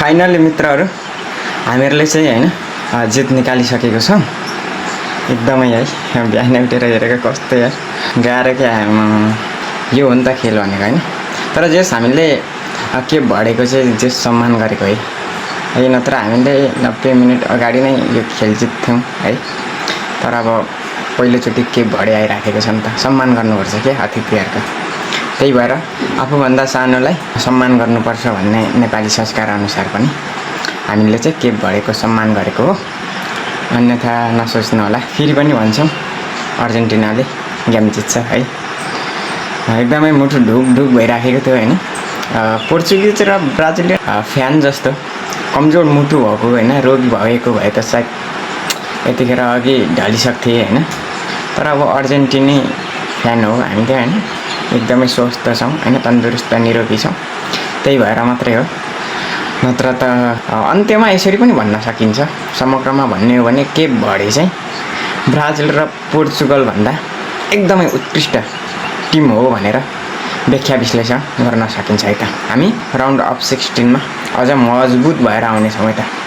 Finally मित्रहरू हामीहरूले चाहिँ हैन जित निकालिसकेको छौँ एकदमै है। बिहान उठेर हेरेको कस्तो यार गाह्रो क्या यो हो नि त खेल भनेको हैन। तर जस हामीले के बढेको चाहिँ जे सम्मान गरेको है नत्र हामीले 90 मिनेट अगाडि नै यो खेल जित्थ्यौँ है। तर अब पहिलोचोटि के बढे आइराखेको छ नि त सम्मान गर्नुपर्छ के अतिथिहरूको। त्यही भएर आफूभन्दा सानोलाई सम्मान गर्नुपर्छ भन्ने नेपाली संस्कार अनुसार पनि हामीले चाहिँ के बढेको सम्मान गरेको हो। अन्यथा नसोच्नु होला। फेरि पनि भन्छौँ अर्जेन्टिनाले गेम जित्छ है। एकदमै मुटु ढुक ढुक भइराखेको थियो हैन। पोर्चुगिज र ब्राजिलियन फ्यान जस्तो कमजोर मुटु भएको हैन रोगी भएको भए त सायद यतिखेर अघि ढलिसक्थे हैन। तर अब अर्जेन्टिनी फ्यान हो हामी त हैन। एकदमै स्वस्थ छौँ हैन तन्दुरुस्त निरोगी छौँ। त्यही भएर मात्रै हो। नत्र त अन्त्यमा यसरी पनि भन्न सकिन्छ समग्रमा भन्ने हो भने के बढे चाहिँ ब्राजिल र पोर्चुगल भन्दा एकदमै उत्कृष्ट टिम हो भनेर व्याख्या विश्लेषण गर्न सकिन्छ है त। हामी राउन्ड अफ 16 मा अझ मजबुत भएर आउनेछौँ है त।